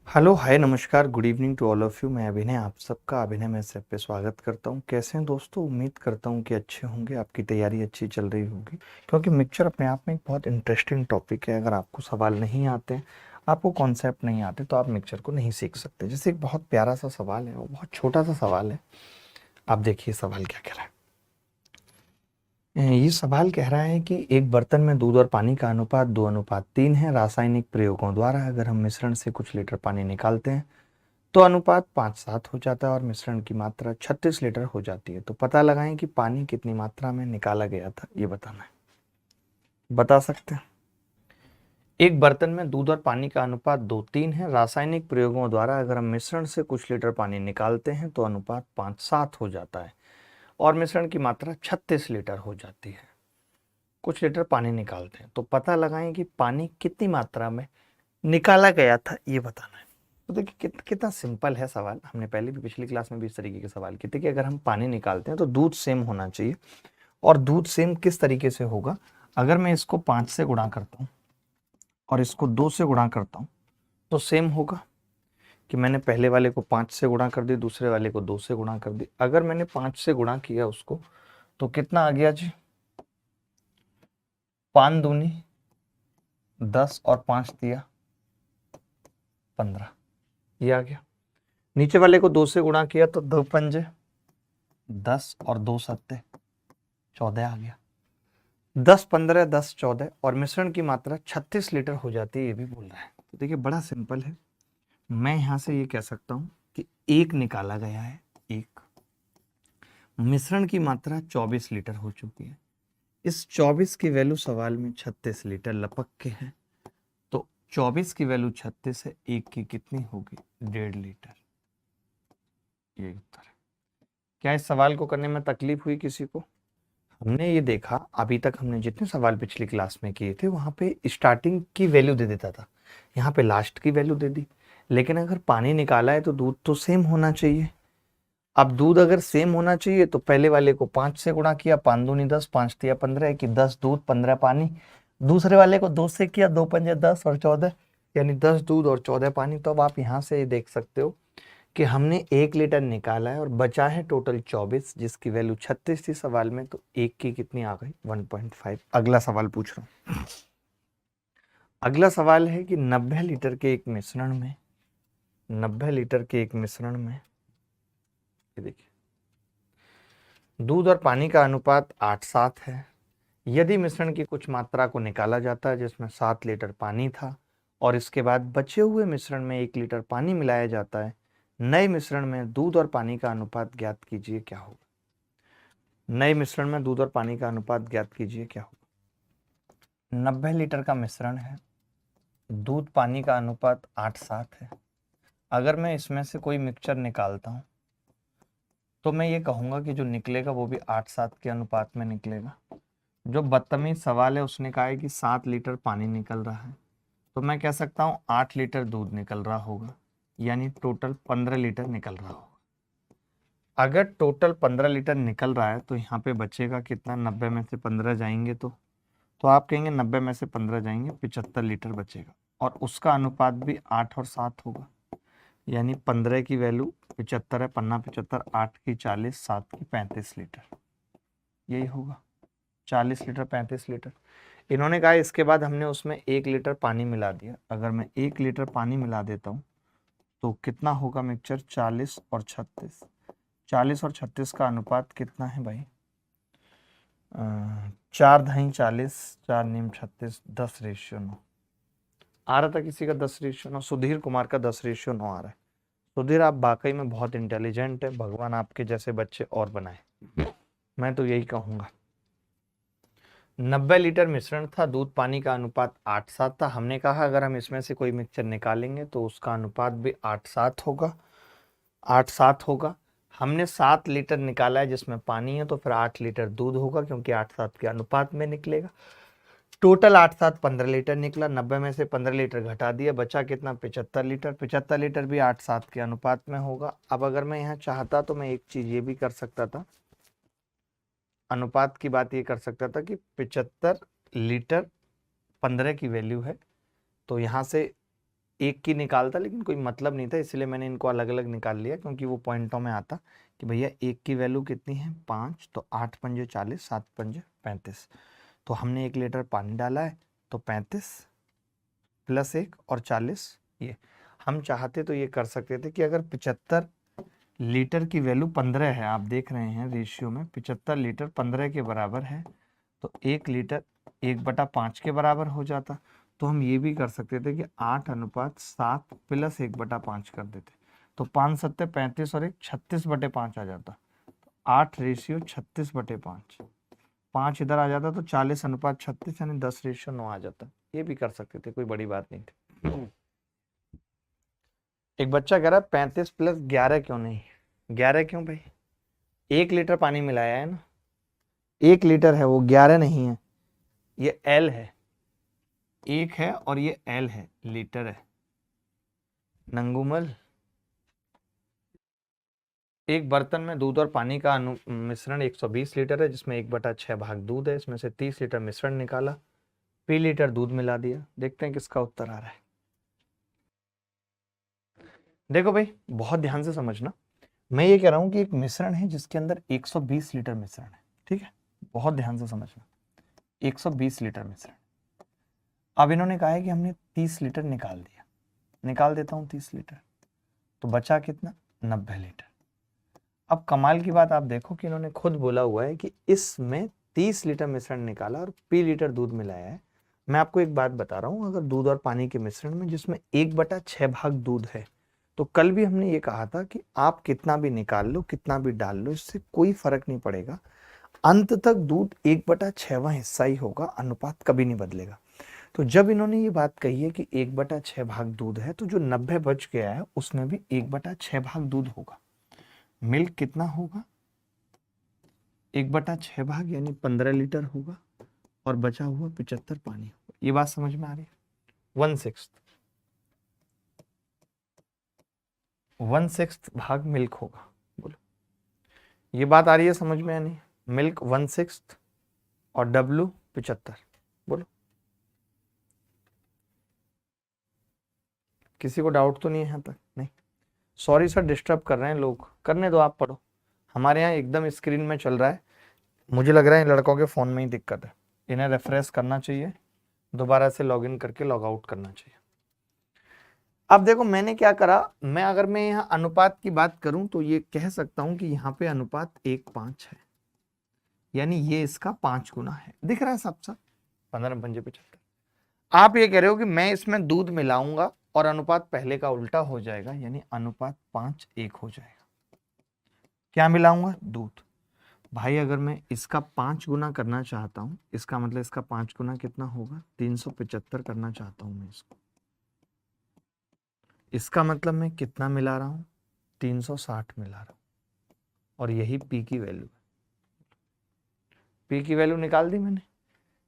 Hello hi नमस्कार good evening to all of you. मैं अभिनय आप सबका अभिनय में से पे स्वागत करता हूँ। कैसे हैं दोस्तों? उम्मीद करता हूँ कि अच्छे होंगे, आपकी तैयारी अच्छी चल रही होगी, क्योंकि मिक्सचर अपने आप में एक बहुत इंटरेस्टिंग टॉपिक है। अगर आपको सवाल नहीं आते, आपको कॉन्सेप्ट नहीं आते, तो आप मिक्सचर को नहीं सीख सकते। जैसे एक बहुत प्यारा सा सवाल है, वो बहुत छोटा सा सवाल है। आप देखिए सवाल क्या कह रहा है। ये सवाल कह रहा है कि एक बर्तन में दूध और पानी का अनुपात 2:3 है। रासायनिक प्रयोगों द्वारा अगर हम मिश्रण से कुछ लीटर पानी निकालते हैं तो अनुपात 5:7 हो जाता है और मिश्रण की मात्रा 36 लीटर हो जाती है। तो पता लगाएं कि पानी कितनी मात्रा में निकाला गया था, ये बताना है। बता सकते हैं। एक बर्तन में दूध और पानी का अनुपात 2:3 है। रासायनिक प्रयोगों द्वारा अगर हम मिश्रण से कुछ लीटर पानी निकालते हैं तो अनुपात 5:7 हो जाता है और मिश्रण की मात्रा 36 लीटर हो जाती है। कुछ लीटर पानी निकालते हैं तो पता लगाएं कि पानी कितनी मात्रा में निकाला गया था, ये बताना है। तो देखिए कितना सिंपल है सवाल। हमने पहले भी पिछली क्लास में भी इस तरीके के सवाल किए थे कि अगर हम पानी निकालते हैं तो दूध सेम होना चाहिए। और दूध सेम किस तरीके से होगा? अगर मैं इसको 5 से गुणा करता हूँ और इसको 2 से गुणा करता हूँ तो सेम होगा। कि मैंने पहले वाले को 5 से गुणा कर दी, दूसरे वाले को 2 से गुणा कर दी। अगर मैंने 5 से गुणा किया उसको तो कितना आ गया जी? 5 दूनी 10 और 5 दिया 15, ये आ गया। नीचे वाले को 2 से गुणा किया तो 2 पंजे 10 और 2 सत्ते 14 आ गया। 10 15 10 14 और मिश्रण की मात्रा 36 लीटर हो जाती है, ये भी बोल रहा है। तो देखिए बड़ा सिंपल है। मैं यहां से ये कह सकता हूं कि एक निकाला गया है, एक मिश्रण की मात्रा 24 लीटर हो चुकी है। इस 24 की वैल्यू सवाल में 36 लीटर लपक के है, तो 24 की वैल्यू 36 है, एक की कितनी होगी? 1.5 लीटर। ये उत्तर है। क्या इस सवाल को करने में तकलीफ हुई किसी को? हमने ये देखा, अभी तक हमने जितने सवाल पिछली क्लास में किए थे वहां पे स्टार्टिंग की वैल्यू दे देता था, यहाँ पे लास्ट की वैल्यू दे दी। लेकिन अगर पानी निकाला है तो दूध तो सेम होना चाहिए। अब दूध अगर सेम होना चाहिए तो पहले वाले को 5 से गुणा किया, 5 दूनी 10, 5 तिया 15 कि 10 दूध 15 पानी। दूसरे वाले को 2 से किया, 2 पंजे 10 और 14, यानी 10 दूध और 14 पानी। तो अब आप यहाँ से देख सकते हो कि हमने 1 लीटर निकाला है और बचा है टोटल 24, जिसकी वैल्यू 36 थी सवाल में। तो एक की कितनी आ गई? 1.5। अगला सवाल पूछ रहा हूं। अगला सवाल है कि 90 लीटर के एक मिश्रण में 90 लीटर के एक मिश्रण में ये देखिए दूध और पानी का अनुपात 8:7 है। यदि मिश्रण की कुछ मात्रा को निकाला जाता है जिसमें 7 लीटर पानी था और इसके बाद बचे हुए मिश्रण में 1 लीटर पानी मिलाया जाता है, नए मिश्रण में दूध और पानी का अनुपात ज्ञात कीजिए, क्या होगा? नए मिश्रण में दूध और पानी का अनुपात ज्ञात कीजिए, क्या होगा? 90 लीटर का मिश्रण है, दूध पानी का अनुपात 8:7 है। अगर मैं इसमें से कोई मिक्सचर निकालता हूं तो मैं ये कहूंगा कि जो निकलेगा वो भी 8:7 के अनुपात में निकलेगा। जो बदतमीज सवाल है उसने कहा है कि 7 लीटर पानी निकल रहा है, तो मैं कह सकता हूँ 8 लीटर दूध निकल रहा होगा, यानी टोटल 15 लीटर निकल रहा होगा। अगर टोटल 15 लीटर निकल रहा है तो यहाँ पे बचेगा कितना? 90 में से 15 जाएंगे तो आप कहेंगे 90 में से 15 जाएंगे 75 लीटर बचेगा, और उसका अनुपात भी 8 और 7 होगा, यानी 15 की वैल्यू 75 है, पन्ना 75, 8 की 40, 7 की 35 लीटर, यही होगा। 40 लीटर 35 लीटर। इन्होंने कहा इसके बाद हमने उसमें 1 लीटर पानी मिला दिया। अगर मैं 1 लीटर पानी मिला देता हूँ तो कितना होगा मिक्सचर? 40 और 36। 40 और 36 का अनुपात कितना है भाई? 4 दही 40, 4 नीम 36, 10:9 आ रहा था किसी का? 10:9। सुधीर कुमार का 10:9 आ रहा है। सुधीर आप वाकई में बहुत इंटेलिजेंट है, भगवान आपके जैसे बच्चे और बनाए, मैं तो यही कहूंगा। 90 लीटर मिश्रण था, दूध पानी का अनुपात 8:7 था। हमने कहा अगर हम इसमें से कोई मिक्सचर निकालेंगे तो उसका अनुपात भी 8:7 होगा, 8:7 होगा। हमने 7 लीटर निकाला है जिसमें पानी है, तो फिर 8 लीटर दूध होगा क्योंकि 8:7 के अनुपात में निकलेगा। टोटल 8:7 15 लीटर निकला। 90 में से 15 लीटर घटा दिया, बचा कितना? 75 लीटर। 75 लीटर भी 8:7 के अनुपात में होगा। अब अगर मैं यहाँ चाहता तो मैं एक चीज ये भी कर सकता था, अनुपात की बात ये कर सकता था कि 75 लीटर 15 की वैल्यू है, तो यहाँ से एक की निकालता, लेकिन कोई मतलब नहीं था, इसलिए मैंने इनको अलग अलग निकाल लिया, क्योंकि वो पॉइंटों में आता कि भैया एक की वैल्यू कितनी है 5, तो 8 पंजे 40, 7 पंजे 35। तो हमने 1 लीटर पानी डाला है, तो 35 प्लस 1 और 40। ये हम चाहते तो ये कर सकते थे कि अगर 75 लीटर की वैल्यू 15 है, आप देख रहे हैं रेशियो में 75 लीटर 15 के बराबर है, तो 1 लीटर 1/5 के बराबर हो जाता। तो हम ये भी कर सकते थे कि 8:7 प्लस 1/5 कर देते, तो 5 सत्ते 35 और 1 36/5 आ जाता। 8:36/5, 5 इधर आ जाता तो 40:36 यानी 10:9 आ जाता। ये भी कर सकते थे, कोई बड़ी बात नहीं थी। एक बच्चा कह रहा है 35 प्लस 11 क्यों नहीं? 11 क्यों भाई? 1 लीटर पानी मिलाया है ना, 1 लीटर है वो, 11 नहीं है, ये एल है, 1 है और ये एल है, लीटर है नंगूमल। एक बर्तन में दूध और पानी का मिश्रण 120 लीटर है, जिसमें 1/6 भाग दूध है, इसमें से 30 लीटर मिश्रण निकाला, पी लीटर दूध मिला दिया। देखते हैं किसका उत्तर आ रहा है। देखो भाई, बहुत ध्यान से समझना, मैं ये कह रहा हूं कि एक मिश्रण है जिसके अंदर 120 लीटर मिश्रण है, ठीक है, बहुत ध्यान से समझना, 120 लीटर मिश्रण। अब इन्होंने कहा है कि हमने 30 लीटर निकाल दिया, निकाल देता हूं 30 लीटर, तो बचा कितना? 90 लीटर। अब कमाल की बात आप देखो कि इन्होंने खुद बोला हुआ है कि इसमें 30 लीटर मिश्रण निकाला और पी लीटर दूध मिलाया है। मैं आपको एक बात बता रहा हूं, अगर दूध और पानी के मिश्रण में जिसमें 1/6 भाग दूध है, तो कल भी हमने ये कहा था कि आप कितना भी निकाल लो, कितना भी डाल लो, इससे कोई फर्क नहीं पड़ेगा, अंत तक दूध 1/6वां हिस्सा ही होगा, अनुपात कभी नहीं बदलेगा। तो जब इन्होंने ये बात कही है कि 1/6 भाग दूध है, तो जो 90 बच गया है उसमें भी 1/6 भाग दूध होगा। मिल्क कितना होगा? 1/6 भाग यानी 15 लीटर होगा, और बचा हुआ 75 पानी होगा। ये बात समझ में आ रही है? 1/6 भाग मिल्क होगा। बोलो, ये बात आ रही है समझ में या नहीं? मिल्क 1/6 और W 75। बोलो, किसी को डाउट तो नहीं है यहाँ तक? नहीं, सॉरी सर डिस्टर्ब कर रहे हैं लोग, करने दो, आप पढ़ो। हमारे यहाँ एकदम स्क्रीन में चल रहा है, मुझे लग रहा है इन लड़कों के फ़ोन में ही दिक्कत है, इन्हें रेफ्रेश करना चाहिए, दोबारा से लॉगिन करके लॉग आउट करना चाहिए। अब देखो मैंने क्या करा, अगर मैं यहाँ अनुपात की बात करूं तो ये कह सकता हूं कि यहाँ पे अनुपात 1:5 है, यानी ये इसका 5 गुना है। दिख रहा है सब सब? 15 पंजे 75। आप ये कह रहे हो कि मैं इसमें दूध मिलाऊंगा और अनुपात पहले का उल्टा हो जाएगा, यानी अनुपात 5:1 हो जाएगा। क्या मिलाऊंगा? दूध। भाई अगर मैं इसका 5 गुना करना चाहता हूं, इसका मतलब इसका 5 गुना कितना होगा? 375 करना चाहता हूं मैं इसको, इसका मतलब मैं कितना मिला रहा हूं? 360 मिला रहा हूं, और यही पी की वैल्यू है। पी की वैल्यू निकाल दी मैंने।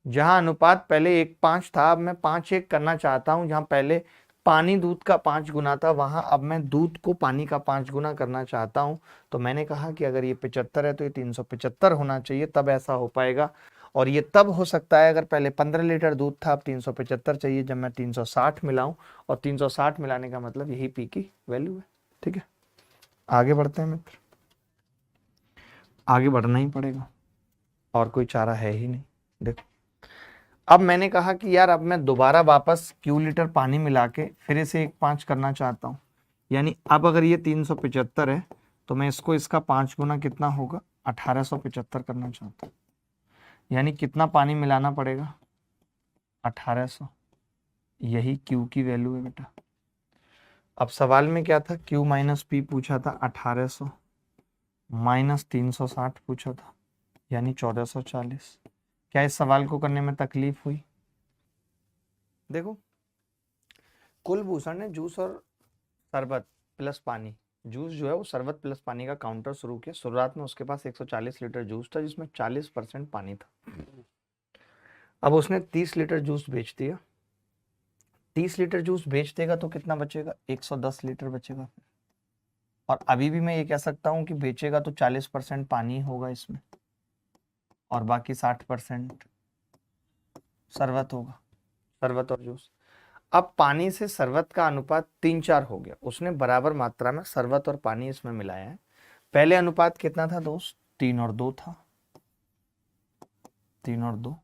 जहां अनुपात पहले 1:5 था, अब मैं 5:1 करना चाहता हूं। जहां पहले पानी दूध का 5 गुना था, वहां अब मैं दूध को पानी का 5 गुना करना चाहता हूं। तो मैंने कहा कि अगर ये 75 है तो ये 375 होना चाहिए, तब ऐसा हो पाएगा। और ये तब हो सकता है अगर पहले 15 लीटर दूध था, अब 375 चाहिए, जब मैं 360 मिलाऊं, और 360 मिलाने का मतलब यही पी की वैल्यू है। ठीक है, आगे बढ़ते हैं मित्र, आगे बढ़ना ही पड़ेगा, और कोई चारा है ही नहीं। देखो, अब मैंने कहा कि यार अब मैं दोबारा वापस क्यू लीटर पानी मिला के फिर इसे 1:5 करना चाहता हूँ, यानी अब अगर ये 375 है तो मैं इसको इसका 5 गुना कितना होगा? 1875 करना चाहता हूँ, यानी कितना पानी मिलाना पड़ेगा? 1800। यही क्यू की वैल्यू है बेटा। अब सवाल में क्या था? क्यू माइनस पी पूछा था, 1800 माइनस 360 पूछा था, यानी 1440। क्या इस सवाल को करने में तकलीफ हुई? देखो, कुलभूषण ने जूस और शरबत प्लस पानी, जूस जो है वो शरबत प्लस पानी का काउंटर शुरू किया। शुरुआत में उसके पास 140 लीटर जूस था, जिसमें 40% पानी था। अब उसने 30 लीटर जूस बेच दिया। 30 लीटर जूस बेच देगा तो कितना बचेगा? 110 लीटर बचेगा। और अभी भी मैं ये कह सकता हूं कि बेचेगा तो 40% पानी होगा इसमें, और बाकी 60% शरबत होगा, शरबत और जूस। अब पानी से शरबत का अनुपात 3:4 हो गया, उसने बराबर मात्रा में शरबत और पानी इसमें मिलाया है। पहले अनुपात कितना था दोस्त, 3:2 था, 3:2,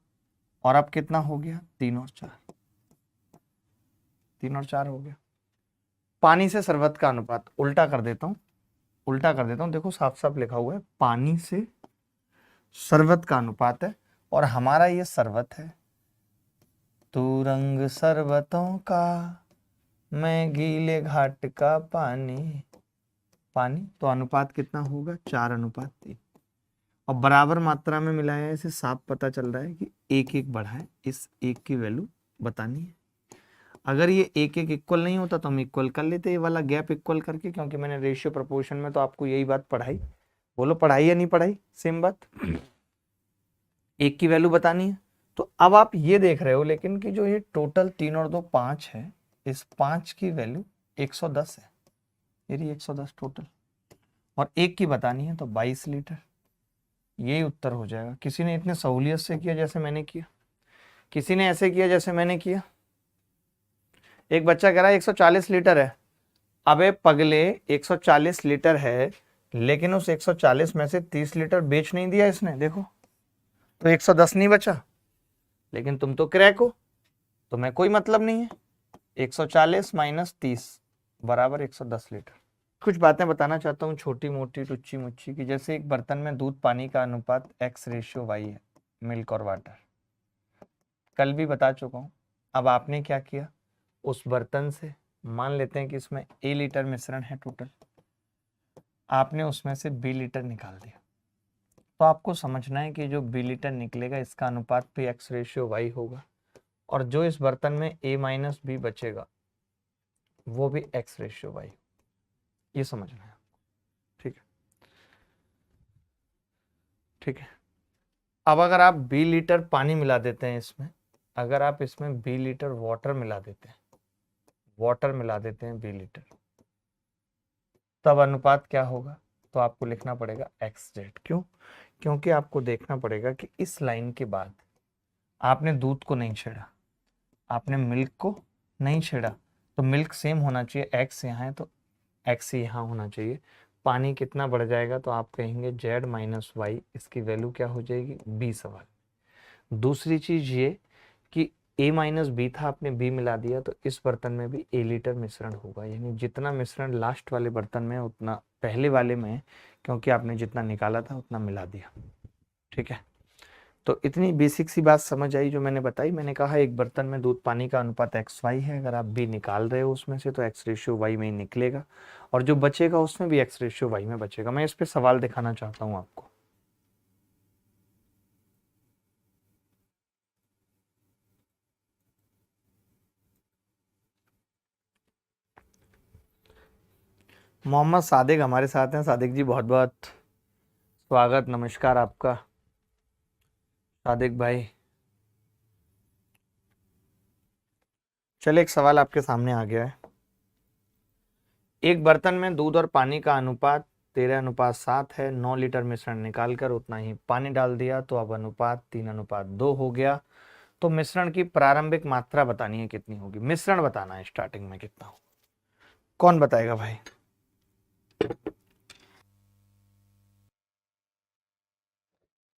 और अब कितना हो गया, 3:4, 3:4 हो गया। पानी से शरबत का अनुपात उल्टा कर देता हूँ, उल्टा कर देता हूँ, देखो साफ साफ लिखा हुआ है पानी से शरबत का अनुपात है, और हमारा ये शरबत है। तू रंग शरबतों का, मैं गीले घाट का पानी, पानी, तो अनुपात कितना होगा, 4:3, और बराबर मात्रा में मिलाया है, इसे साफ पता चल रहा है कि एक एक बढ़ा है, इस एक की वैल्यू बतानी है। अगर ये एक एक इक्वल नहीं होता तो हम इक्वल कर लेते, ये वाला गैप इक्वल करके, क्योंकि मैंने रेशियो प्रोपोर्शन में तो आपको यही बात पढ़ाई। बोलो पढ़ाई या नहीं पढ़ाई, सेम बात, एक की वैल्यू बतानी है। तो अब आप ये देख रहे हो लेकिन कि जो ये टोटल 3 और 2 5 है, इस 5 की वैल्यू 110 है, ये 110 टोटल, और एक की बतानी है तो 22 लीटर, यही उत्तर हो जाएगा। किसी ने इतने सहूलियत से किया जैसे मैंने किया, किसी ने ऐसे किया जैसे मैंने किया। एक बच्चा कह रहा है 140 लीटर है, अबे पगले 140 लीटर है, लेकिन उस 140 में से 30 लीटर बेच नहीं दिया इसने, देखो तो 110 नहीं बचा। लेकिन तुम तो क्रैक हो, तुम्हें कोई मतलब नहीं है, 140 माइनस 30 बराबर 110 लीटर। कुछ बातें बताना चाहता हूँ छोटी मोटी टुच्ची मुच्ची की, जैसे एक बर्तन में दूध पानी का अनुपात X/Y है, मिल्क और वाटर, कल भी बता चुका हूँ। अब आपने क्या किया, उस बर्तन से मान लेते हैं कि इसमें A लीटर मिश्रण है टोटल, आपने उसमें से B लीटर निकाल दिया, तो आपको समझना है कि जो B लीटर निकलेगा इसका अनुपात भी X/Y होगा, और जो इस बर्तन में A माइनस B बचेगा वो भी X/Y, ये समझना है, ठीक है, ठीक है। अब अगर आप B लीटर पानी मिला देते हैं इसमें, अगर आप इसमें B लीटर वाटर मिला देते हैं, वाटर मिला देते हैं B लीटर, तब अनुपात क्या होगा, तो आपको लिखना पड़ेगा XZ। क्यों, क्योंकि आपको देखना पड़ेगा कि इस लाइन के बाद आपने दूध को नहीं छेड़ा, आपने मिल्क को नहीं छेड़ा, तो मिल्क सेम होना चाहिए, X यहाँ है तो X यहाँ होना चाहिए। पानी कितना बढ़ जाएगा, तो आप कहेंगे Z-Y, इसकी वैल्यू क्या हो जाएगी, B सवाल। दूसरी चीज ये कि A माइनस B था, आपने B मिला दिया, तो इस बर्तन में भी A लीटर मिश्रण होगा, यानी जितना मिश्रण लास्ट वाले बर्तन में उतना पहले वाले में है, क्योंकि आपने जितना निकाला था उतना मिला दिया, ठीक है। तो इतनी बेसिक सी बात समझ आई जो मैंने बताई। मैंने कहा एक बर्तन में दूध पानी का अनुपात XY है, अगर आप B निकाल रहे हो उसमें से तो X/Y में ही निकलेगा, और जो बचेगा उसमें भी X/Y में बचेगा। मैं इस पे सवाल दिखाना चाहता हूं आपको। मोहम्मद सादिक हमारे साथ हैं, सादिक जी बहुत बहुत स्वागत, नमस्कार आपका सादिक भाई। चलिए एक सवाल आपके सामने आ गया है। एक बर्तन में दूध और पानी का अनुपात 13:7 है, 9 लीटर मिश्रण निकालकर उतना ही पानी डाल दिया, तो अब अनुपात 3:2 हो गया। तो मिश्रण की प्रारंभिक मात्रा बतानी है कितनी होगी, मिश्रण बताना है स्टार्टिंग में कितना हो, कौन बताएगा भाई।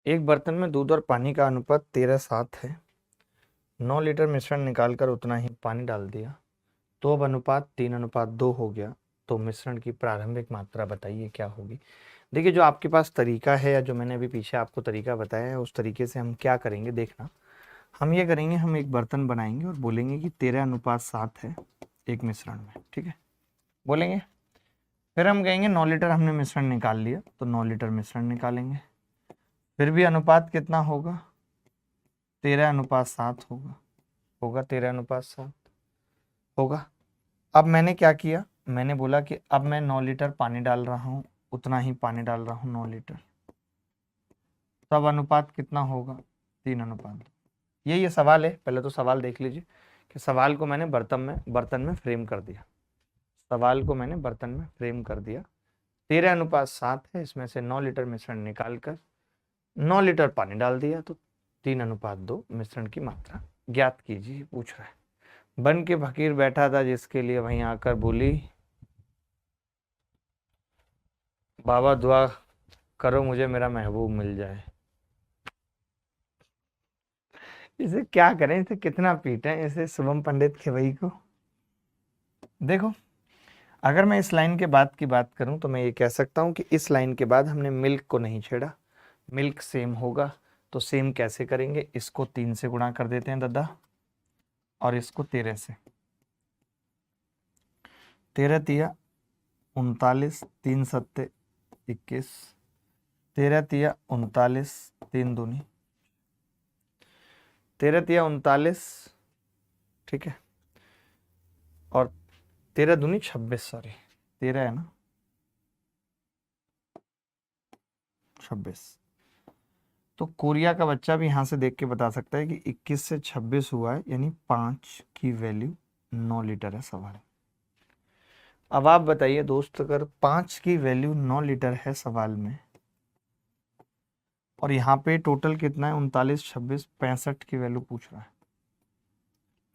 एक बर्तन में दूध और पानी का अनुपात 13:7 है, 9 लीटर मिश्रण निकालकर उतना ही पानी डाल दिया, तो अब अनुपात 3:2 हो गया। तो मिश्रण की प्रारंभिक मात्रा बताइए क्या होगी। देखिए जो आपके पास तरीका है, या जो मैंने अभी पीछे आपको तरीका बताया है, उस तरीके से हम क्या करेंगे देखना। हम ये करेंगे, हम एक बर्तन बनाएंगे और बोलेंगे कि 13:7 है एक मिश्रण में, ठीक है, बोलेंगे। फिर हम कहेंगे 9 लीटर हमने मिश्रण निकाल लिया, तो 9 लीटर मिश्रण निकालेंगे, फिर भी अनुपात कितना होगा, 13:7 होगा, होगा 13:7 होगा। अब मैंने क्या किया, मैंने बोला कि अब मैं 9 लीटर पानी डाल रहा हूँ, उतना ही पानी डाल रहा हूँ 9 लीटर, तब अनुपात कितना होगा, 3:2। ये सवाल है, पहले तो सवाल देख लीजिए कि सवाल को मैंने बर्तन में फ्रेम कर दिया, सवाल को मैंने बर्तन में फ्रेम कर दिया। 13:7 है, इसमें से 9 लीटर मिश्रण निकाल कर 9 लीटर पानी डाल दिया, तो 3:2 मिश्रण की मात्रा ज्ञात कीजिए पूछ रहा है। बन के फकीर बैठा था जिसके लिए वहीं आकर बोली, बाबा दुआ करो मुझे मेरा महबूब मिल जाए। इसे क्या करें, इसे कितना पीटें इसे शुभम पंडित खेवई को। देखो, अगर मैं इस लाइन के बाद की बात करूं तो मैं ये कह सकता हूं कि इस लाइन के बाद हमने मिल्क को नहीं छेड़ा, मिल्क सेम होगा। तो सेम कैसे करेंगे, इसको 3 से गुणा कर देते हैं दादा, और इसको 13 से। 13 तिया 39, 3 सत्ते 21, 13 तिया 39, 3 दूनी 13 तिया 39, ठीक है, और 13 दूनी 26, सॉरी 13 है ना, 26। तो कोरिया का बच्चा भी यहाँ से देख के बता सकता है कि 21 से 26 हुआ है, यानी 5 की वैल्यू 9 लीटर है सवाल। अब आप बताइए दोस्त, अगर 5 की वैल्यू 9 लीटर है सवाल में, और यहाँ पे टोटल कितना है, 39, 26, 65 की वैल्यू पूछ रहा है,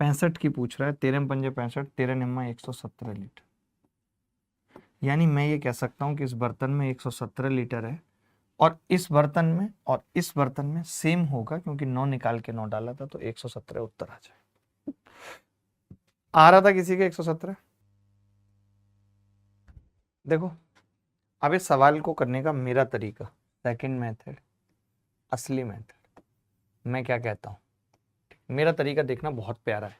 65 की पूछ रहा है, 13 पंजे 65, 13 निम्मा 117 लीटर। यानी मैं ये कह सकता हूँ कि इस बर्तन में 117 लीटर है, और इस बर्तन में और इस बर्तन में सेम होगा, क्योंकि 9 निकाल के 9 डाला था, तो 117 उत्तर आ जाए। आ रहा था किसी के 117? देखो, अब इस सवाल को करने का मेरा तरीका, सेकंड मेथड, असली मेथड, मैं क्या कहता हूँ, मेरा तरीका देखना बहुत प्यारा है।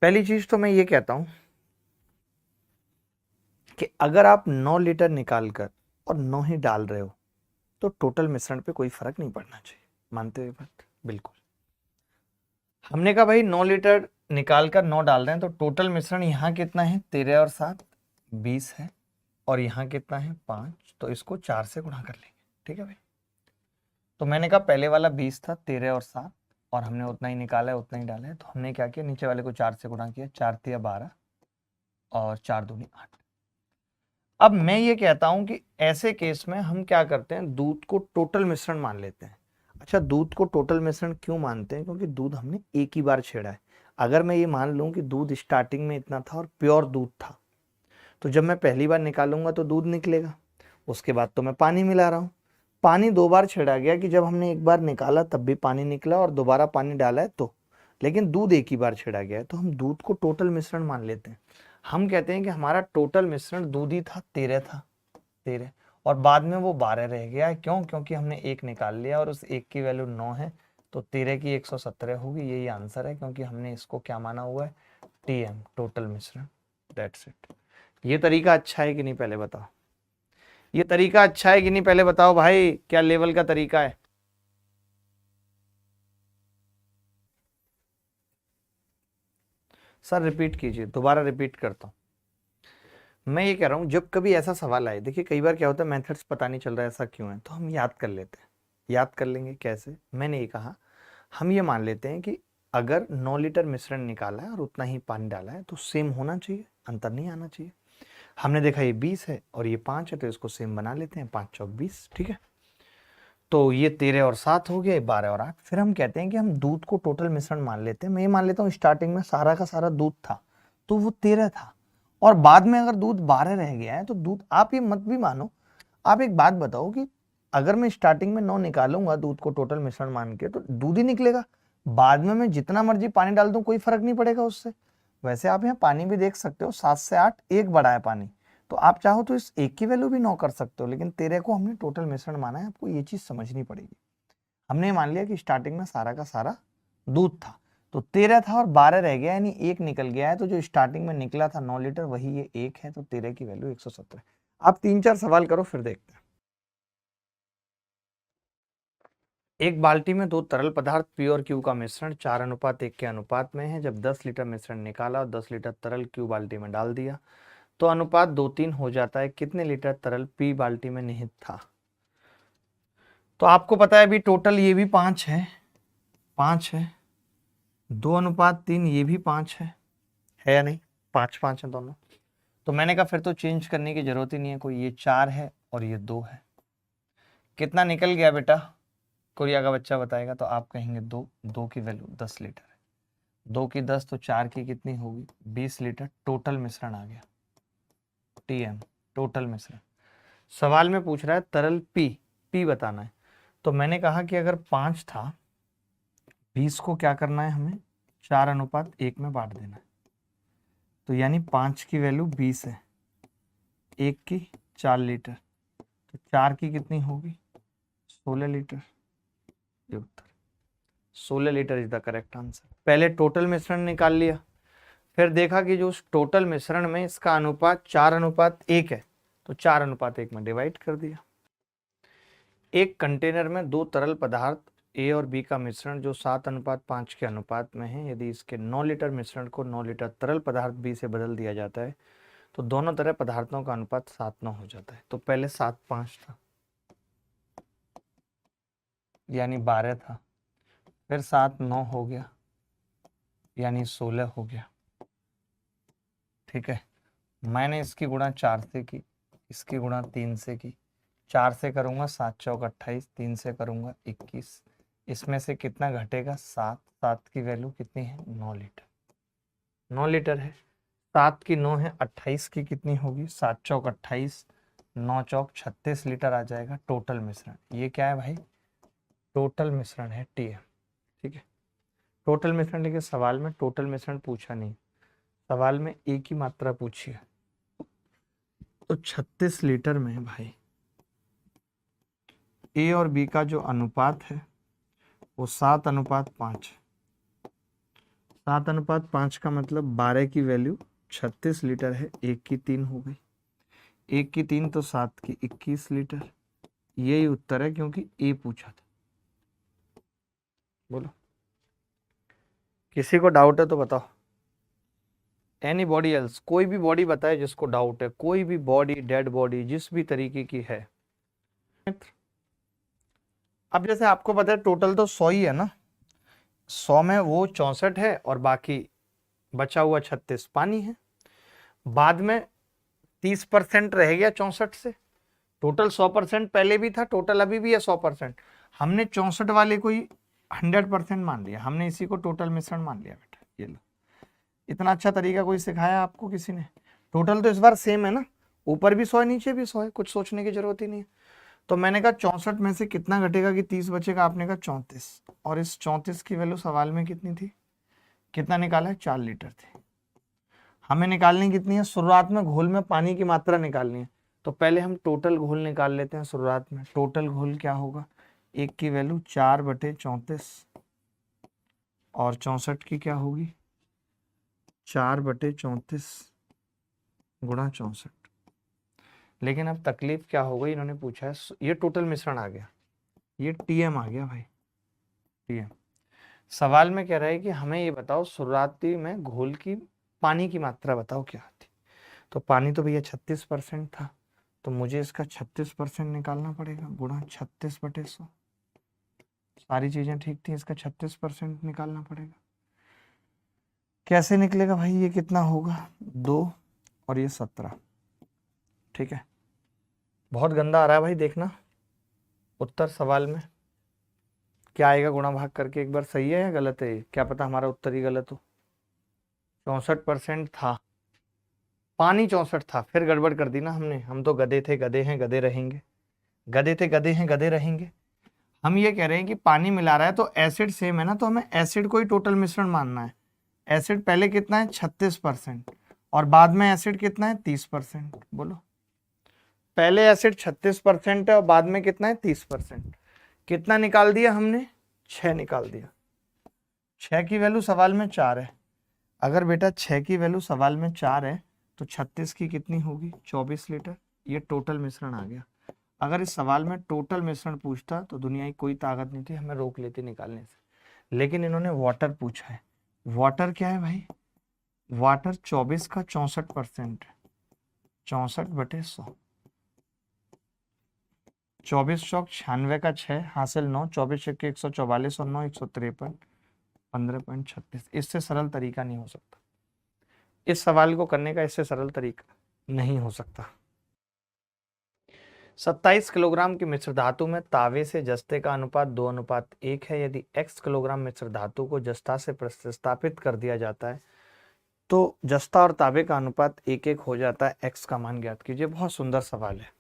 पहली चीज तो मैं ये कहता हूं कि अगर आप 9 लीटर निकाल कर और 9 ही डाल रहे हो तो टोटल मिश्रण पे कोई फर्क नहीं पड़ना चाहिए। मानते हो ये बात? बिल्कुल। हमने कहा भाई 9 लीटर निकाल कर 9 डाल रहे हैं, तो टोटल मिश्रण यहाँ कितना है, 13 और 7 20 है, और यहाँ कितना है 5, तो इसको 4 से गुणा कर लेंगे। ठीक है भाई, तो मैंने कहा पहले वाला 20 था, 13 और 7, और हमने उतना ही निकाला है, उतना ही डाला है, तो हमने क्या किया, नीचे वाले को 4 से गुणा किया, 4 तिया 12 और 4 दूनी 8। अब मैं ये कहता हूं कि ऐसे केस में हम क्या करते हैं, दूध को टोटल मिश्रण मान लेते हैं। अच्छा, दूध को टोटल मिश्रण क्यों मानते हैं, क्योंकि दूध हमने एक ही बार छेड़ा है। अगर मैं ये मान लूं कि दूध स्टार्टिंग में इतना था और प्योर दूध था, तो जब मैं पहली बार निकालूंगा तो दूध निकलेगा, उसके बाद तो मैं पानी मिला रहा हूं। पानी 2 बार छेड़ा गया कि जब हमने एक बार निकाला तब भी पानी निकला और दोबारा पानी डाला है तो, लेकिन दूध एक ही बार छेड़ा गया है, तो हम दूध को टोटल मिश्रण मान लेते हैं। हम कहते हैं कि हमारा टोटल मिश्रण दूध ही था, 13 था, 13, और बाद में वो 12 रह गया है। क्यों? क्योंकि हमने एक निकाल लिया और उस एक की वैल्यू 9 है, तो 13 की 117 होगी, यही आंसर है, क्योंकि हमने इसको क्या माना हुआ है, टीएम, टोटल मिश्रण। That's it. ये तरीका अच्छा है कि नहीं, पहले बताओ। ये तरीका अच्छा है कि नहीं, पहले बताओ भाई, क्या लेवल का तरीका है? सर रिपीट कीजिए, दोबारा रिपीट करता हूं। मैं ये कह रहा हूं, जब कभी ऐसा सवाल आए, देखिए कई बार क्या होता है, मेथड्स पता नहीं चल रहा है ऐसा क्यों है, तो हम याद कर लेते हैं। याद कर लेंगे कैसे? मैंने ये कहा, हम ये मान लेते हैं कि अगर 9 लीटर मिश्रण निकाला है और उतना ही पानी डाला है तो सेम होना चाहिए, अंतर नहीं आना चाहिए। हमने देखा ये 20 है और ये 5 है, तो इसको सेम बना लेते हैं, 5 चौक 20, ठीक है। तो ये 13 और 7 हो गए, 12 और 8। फिर हम कहते हैं कि हम दूध को टोटल मिश्रण मान लेते हैं। मैं ये मान लेता हूँ स्टार्टिंग में सारा का सारा दूध था, तो वो 13 था, और बाद में अगर दूध 12 रह गया है तो दूध, आप ये मत भी मानो, आप एक बात बताओ कि अगर मैं स्टार्टिंग में 9 निकालूंगा दूध को टोटल मिश्रण मान के, तो दूध ही निकलेगा। बाद में मैं जितना मर्जी पानी डाल दूं कोई फर्क नहीं पड़ेगा उससे। वैसे आप यहाँ पानी भी देख सकते हो, 7 से 8 एक बढ़ा है पानी, तो आप चाहो तो इस एक की वैल्यू भी 9 कर सकते हो, लेकिन 13 को हमने टोटल मिश्रण माना है, आपको ये चीज समझनी पड़ेगी। हमने मान लिया कि स्टार्टिंग में सारा का सारा दूध था, तो 13 था और 12 रह गया, यानी एक निकल गया है, तो जो स्टार्टिंग में निकला था 9 लीटर वही ये एक है, तो 13 की वैल्यू 117। आप 3-4 सवाल करो फिर देखते हैं। एक बाल्टी में 2 तरल पदार्थ पी और क्यू का मिश्रण 4:1 के अनुपात में है। जब 10 लीटर मिश्रण निकाला और 10 लीटर तरल क्यू बाल्टी में डाल दिया तो अनुपात 2:3 हो जाता है। कितने लीटर तरल पी बाल्टी में निहित था? तो आपको पता है अभी टोटल ये भी 5 है, 5 है, 2:3 ये भी 5 है या नहीं? 5-5 है दोनों। तो मैंने कहा फिर तो चेंज करने की जरूरत ही नहीं है कोई, ये 4 है और ये 2 है। कितना निकल गया बेटा? कोरिया का बच्चा बताएगा तो आप कहेंगे 2, 2 की वैल्यू 10 लीटर है। 2 की 10 तो 4 की कितनी होगी 20 लीटर टोटल मिश्रण आ गया, टीएम टोटल मिश्रण। सवाल में पूछ रहा है तरल पी बताना है। तो मैंने कहा कि अगर 5 था, 20 को क्या करना है हमें 4:1 में बांट देना है। तो यानी 5 की वैल्यू 20 है, 1 की 4 लीटर, तो 4 की कितनी होगी 16 लीटर। ये उत्तर 16 litre is the correct answer. पहले टोटल मिश्रण निकाल लिया, फिर देखा कि जो उस टोटल मिश्रण में इसका अनुपात 4:1 है, तो 4:1 में डिवाइड कर दिया। एक कंटेनर में 2 तरल पदार्थ ए और बी का मिश्रण जो 7:5 के अनुपात में है, यदि इसके 9 लीटर मिश्रण को 9 लीटर तरल पदार्थ बी से बदल दिया जाता है तो दोनों तरह पदार्थों का अनुपात 7:9 हो जाता है। तो पहले 7:5 था यानी 12 था, फिर 7:9 हो गया यानी 16 हो गया। ठीक है, मैंने इसकी गुणा 4 से की, इसकी गुणा 3 से की। 4 से करूंगा 7 चौक 28, 3 से करूंगा 21, इसमें से कितना घटेगा 7, 7 की वैल्यू कितनी है 9 लीटर, 9 लीटर है। 7 की 9 है, 28 की कितनी होगी 7 चौक 28, 9 चौक 36 लीटर आ जाएगा टोटल मिश्रण। ये क्या है भाई टोटल मिश्रण है टीएम। ठीक है, टोटल मिश्रण, लेकिन सवाल में टोटल मिश्रण पूछा नहीं, सवाल में एक ही मात्रा पूछी है। तो 36 लीटर में भाई ए और बी का जो अनुपात है वो 7:5 है। 7:5 का मतलब 12 की वैल्यू 36 लीटर है, 1 की 3 हो गई, 1 की 3 तो 7 की 21 लीटर। यही उत्तर है क्योंकि ए पूछा था। बोलो, किसी को डाउट है तो बताओ। एनी बॉडी एल्स, कोई भी बॉडी बताए जिसको डाउट है, कोई भी बॉडी, डेड बॉडी जिस भी तरीके की है। अब जैसे आपको पता है टोटल तो 100 ही है ना, 100 में वो 64 है और बाकी बचा हुआ 36 पानी है। बाद में 30% रह गया 64 से। टोटल 100% पहले भी था, टोटल अभी भी है 100%। हमने 64 वाले को ही 100% मान लिया, हमने इसी को टोटल मिश्रण मान लिया बेटा। ये लो, इतना अच्छा तरीका कोई सिखाया आपको किसी ने? टोटल तो इस बार सेम है ना, ऊपर भी 100 है नीचे भी 100 है, कुछ सोचने की जरूरत ही नहीं है। तो मैंने कहा 64 में से कितना घटेगा कि 30 बचेगा, आपने कहा 34, और इस 34 की वैल्यू सवाल में कितनी थी, कितना निकाला है 4 लीटर थी। हमें निकालनी कितनी है, शुरुआत में घोल में पानी की मात्रा निकालनी है। तो पहले हम टोटल घोल निकाल लेते हैं शुरुआत में। टोटल घोल क्या होगा, 1 की वैल्यू 4/34 और 64 की क्या होगी 4/34 गुणा 64। लेकिन अब तकलीफ क्या हो गई, इन्होंने पूछा है ये टोटल मिश्रण आ गया, ये टीएम आ गया भाई, टीएम। सवाल में कह रहा है कि हमें ये बताओ शुरुआती में घोल की पानी की मात्रा बताओ क्या आती। तो पानी तो भैया 36% था, तो मुझे इसका 36% निकालना पड़ेगा, गुणा 36/100। सारी चीजें ठीक थी, इसका 36% निकालना पड़ेगा। कैसे निकलेगा भाई, ये कितना होगा 2 और ये 17। ठीक है, बहुत गंदा आ रहा है भाई, देखना उत्तर सवाल में क्या आएगा गुणा भाग करके एक बार। सही है या गलत है, क्या पता हमारा उत्तर ही गलत हो। 64% था, पानी 64 था, फिर गड़बड़ कर दी ना हमने। हम तो गधे थे, गधे हैं, गधे रहेंगे, गधे थे, गधे हैं, गधे रहेंगे। हम ये कह रहे हैं कि पानी मिला रहा है तो एसिड सेम है ना, तो हमें एसिड को ही टोटल मिश्रण मानना है। एसिड पहले कितना है 36% और बाद में एसिड कितना है 30%। बोलो, पहले एसिड 36% है और बाद में कितना है 30%। कितना निकाल दिया हमने, 6 निकाल दिया। 6 की वैल्यू सवाल में 4 है। अगर बेटा 6 की वैल्यू सवाल में 4 है तो 36 की कितनी होगी 24 लीटर। ये टोटल मिश्रण आ गया। अगर इस सवाल में टोटल मिश्रण पूछता तो दुनिया की कोई ताकत नहीं थी हमें रोक लेती निकालने से। लेकिन इन्होंने वाटर पूछा है। वाटर क्या है भाई, वाटर 24 का 64% है, 64/100। 24 चौक 96 का 6 हासिल 9, 24 के 144 और 9 153, 15.36। इससे सरल तरीका नहीं हो सकता, इस सवाल को करने का इससे सरल तरीका नहीं हो सकता। 27 किलोग्राम की मिश्र धातु में तावे से जस्ते का अनुपात 2:1 है। यदि x किलोग्राम मिश्र धातु को जस्ता से प्रतिस्थापित कर दिया जाता है तो जस्ता और तावे का अनुपात 1:1 हो जाता है। x का मान ज्ञात कीजिए। बहुत सुंदर सवाल है।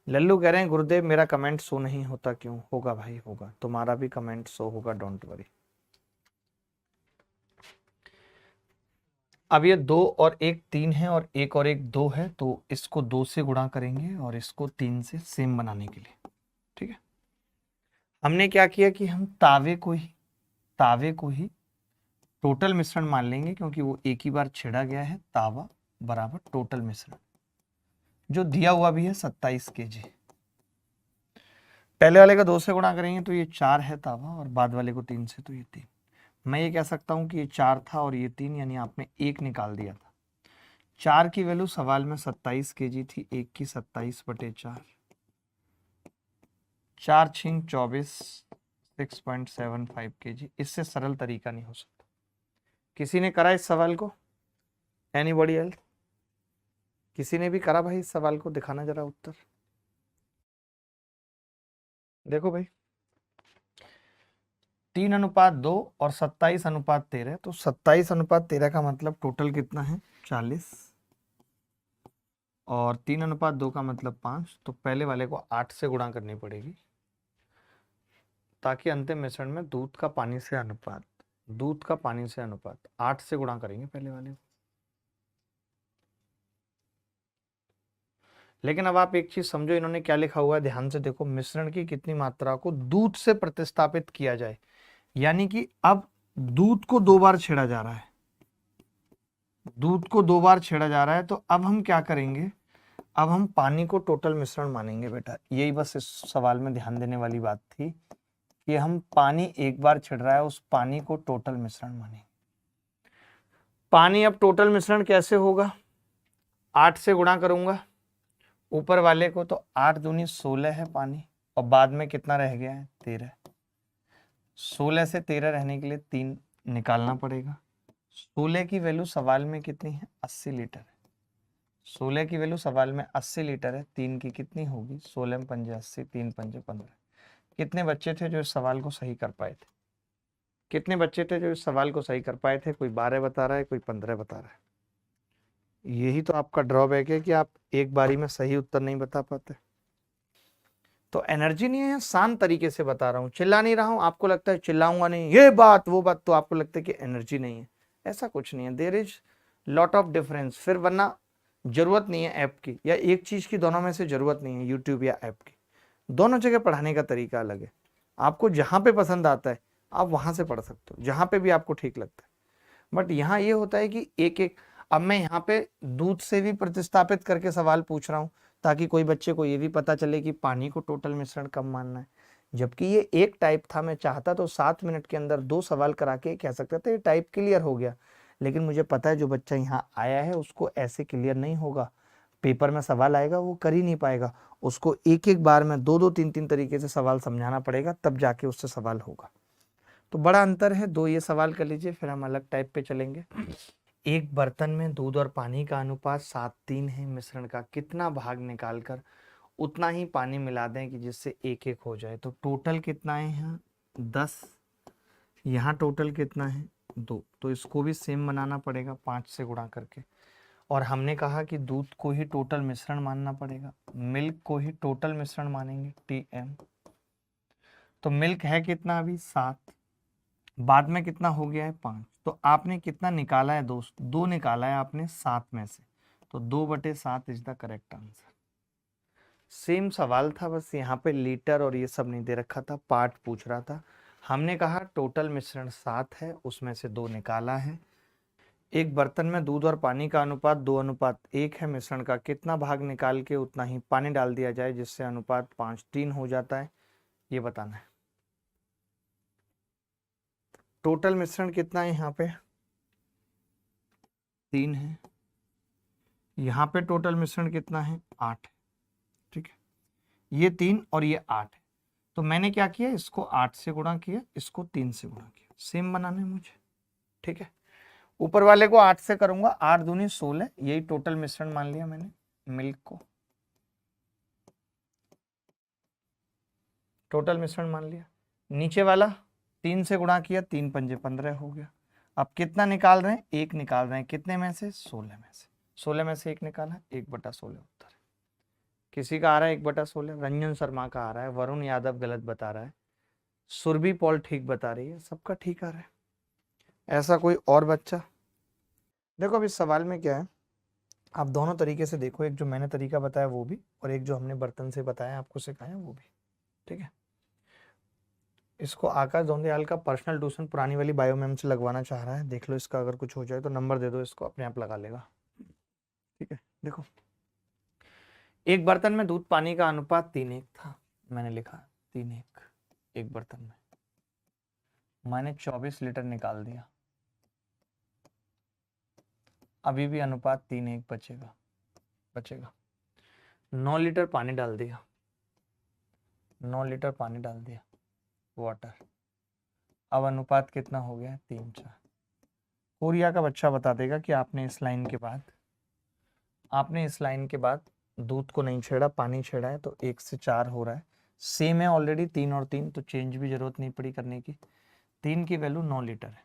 लल्लू कह रहे हैं गुरुदेव मेरा कमेंट शो नहीं होता क्यों? होगा भाई, होगा, तुम्हारा भी कमेंट शो होगा, डोंट वरी। अब ये 2 और 1 3 है और 1 और 1 2 है, तो इसको 2 से गुणा करेंगे और इसको 3 से सेम बनाने के लिए। ठीक है, हमने क्या किया कि हम तावे को ही टोटल मिश्रण मान लेंगे, क्योंकि वो एक ही बार छेड़ा गया है। तावा बराबर टोटल मिश्रण, जो दिया हुआ भी है 27 kg। पहले वाले का 2 से गुणा करेंगे तो ये 4 है तावा, और बाद वाले को 3 से तो ये 3। मैं ये कह सकता हूं कि ये 4 था और ये 3, यानी आपने 1 निकाल दिया था। 4 की वैल्यू सवाल में 27 kg थी, 1 की 27/4, 4 छिंग 24, 6.75 kg। इससे सरल तरीका नहीं हो सकता। किसी ने करा इस सवाल को? Anybody else? किसी ने भी करा भाई इस सवाल को? दिखाना जरा उत्तर। देखो भाई, 3:2 और 27:13, तो 27:13 का मतलब टोटल कितना है? 40, और 3:2 का मतलब 5। तो पहले वाले को 8 से गुणा करनी पड़ेगी, ताकि अंतिम मिश्रण में दूध का पानी से अनुपात 8 से गुणा करेंगे पहले वाले को। लेकिन अब आप एक चीज समझो, इन्होंने क्या लिखा हुआ है, ध्यान से देखो। मिश्रण की कितनी मात्रा को दूध से प्रतिस्थापित किया जाए, यानी कि अब दूध को 2 बार छेड़ा जा रहा है। दूध को 2 बार छेड़ा जा रहा है, तो अब हम क्या करेंगे? अब हम पानी को टोटल मिश्रण मानेंगे बेटा। यही बस इस सवाल में ध्यान देने वाली बात थी कि हम पानी एक बार छिड़ रहा है, उस पानी को टोटल मिश्रण मानेंगे। पानी अब टोटल मिश्रण कैसे होगा? 8 से गुणा करूंगा ऊपर वाले को, तो 8 दूनी 16 है पानी, और बाद में कितना रह गया है? 13। 16 से 13 रहने के लिए 3 निकालना पड़ेगा। 16 की वैल्यू सवाल में कितनी है? 80 लीटर है। 16 की वैल्यू सवाल में 80 लीटर है। 3 की कितनी होगी? 16 में 5 80, 3 5 15। कितने बच्चे थे जो इस सवाल को सही कर पाए थे? कितने बच्चे थे जो इस सवाल को सही कर पाए थे? कोई 12 बता रहा है, कोई 15 बता रहा है। यही तो आपका ड्रॉबैक है कि आप एक बारी में सही उत्तर नहीं बता पाते। तो एनर्जी नहीं है, शांत तरीके से बता रहा हूं, चिल्ला नहीं रहा हूं। आपको लगता है चिल्लाऊंगा नहीं, ये बात वो बात, तो आपको लगता है कि एनर्जी नहीं है। ऐसा कुछ नहीं है, there is lot of difference. फिर वरना जरूरत नहीं है ऐप की, या एक चीज की दोनों में से जरूरत नहीं है, यूट्यूब या ऐप की। दोनों जगह पढ़ाने का तरीका अलग है। आपको जहां पे पसंद आता है आप वहां से पढ़ सकते हो, जहां पे भी आपको ठीक लगता है। बट यहाँ ये होता है कि एक एक, अब मैं यहाँ पे दूध से भी प्रतिस्थापित करके सवाल पूछ रहा हूँ, ताकि कोई बच्चे को ये भी पता चले कि पानी को टोटल मिश्रण कब मानना है। जबकि ये एक टाइप था, मैं चाहता तो 7 मिनट के अंदर 2 सवाल करा के कह सकता था ये टाइप क्लियर हो गया। लेकिन मुझे पता है जो बच्चा यहाँ आया है उसको ऐसे क्लियर नहीं होगा। पेपर में सवाल आएगा वो कर ही नहीं पाएगा, उसको एक एक बार में 2 2 3 3 तरीके से सवाल समझाना पड़ेगा, तब जाके उससे सवाल होगा। तो बड़ा अंतर है। 2 ये सवाल कर लीजिए, फिर हम अलग टाइप पे चलेंगे। एक बर्तन में दूध और पानी का अनुपात 7:3 है। मिश्रण का कितना भाग निकालकर उतना ही पानी मिला दें कि जिससे 1:1 हो जाए। तो टोटल कितना है यहाँ? 10। यहाँ टोटल कितना है? 2। तो इसको भी सेम बनाना पड़ेगा 5 से गुणा करके। और हमने कहा कि दूध को ही टोटल मिश्रण मानना पड़ेगा, मिल्क को ही टोटल मिश्रण मानेंगे, TM। तो मिल्क है कितना अभी? 7, बाद में कितना हो गया है? 5। तो आपने कितना निकाला है दोस्त? 2 निकाला है आपने 7 में से, तो 2/7 is the correct answer. Same सवाल था, बस यहाँ पे लीटर और ये सब नहीं दे रखा था, पार्ट पूछ रहा था। हमने कहा टोटल मिश्रण 7 है, उसमें से 2 निकाला है। एक बर्तन में दूध और पानी का अनुपात 2:1 है। मिश्रण का कितना भाग निकाल के उतना ही पानी डाल दिया जाए जिससे अनुपात 5:3 हो जाता है, ये बताना है। टोटल मिश्रण कितना है? यहाँ पे 3 है। यहाँ पे टोटल मिश्रण कितना है? 8 है। ठीक है, ये 3 और ये 8 है। तो मैंने क्या किया, इसको 8 से गुणा किया, इसको 3 से गुणा किया। सेम बनाना है मुझे। ठीक है, ऊपर वाले को 8 से करूंगा, 8 दूनी 16, यही टोटल मिश्रण मान लिया मैंने मिल्क को। टोटल मिश्रण मान लिया। नीचे वाला 3 से गुणा किया, 3 पंजे 15 हो गया। अब कितना निकाल रहे हैं? 1 निकाल रहे हैं। कितने में से? 16 में से। 16 में से 1 निकाला, 1/16 उत्तर है। किसी का आ रहा है 1/16, रंजन शर्मा का आ रहा है, वरुण यादव गलत बता रहा है, सुरभि पॉल ठीक बता रही है, सबका ठीक आ रहा है। ऐसा कोई और बच्चा? देखो अब इस सवाल में क्या है, आप दोनों तरीके से देखो, एक जो मैंने तरीका बताया वो भी, और एक जो हमने बर्तन से बताया आपको सिखाया वो भी, ठीक है। इसको आकाश दोंदियाल का पर्सनल ट्यूशन पुरानी वाली बायो मैम से लगवाना चाह रहा है, देख लो इसका अगर कुछ हो जाए तो नंबर दे दो इसको, अपने आप लगा लेगा, ठीक है। देखो एक बर्तन में दूध पानी का अनुपात 3:1 था, मैंने लिखा 3:1 एक बर्तन में, मैंने 24 लीटर निकाल दिया, अभी भी अनुपात 3:1 बचेगा। 9 लीटर पानी डाल दिया, 9 लीटर पानी डाल दिया वाटर, अब अनुपात कितना हो गया? 3:4। कोरिया का बच्चा बता देगा कि आपने इस लाइन के बाद दूध को नहीं छेड़ा, पानी छेड़ा है, तो 1 से 4 हो रहा है। सेम है ऑलरेडी 3 और 3, तो चेंज भी जरूरत नहीं पड़ी करने की। 3 की वैल्यू 9 लीटर है।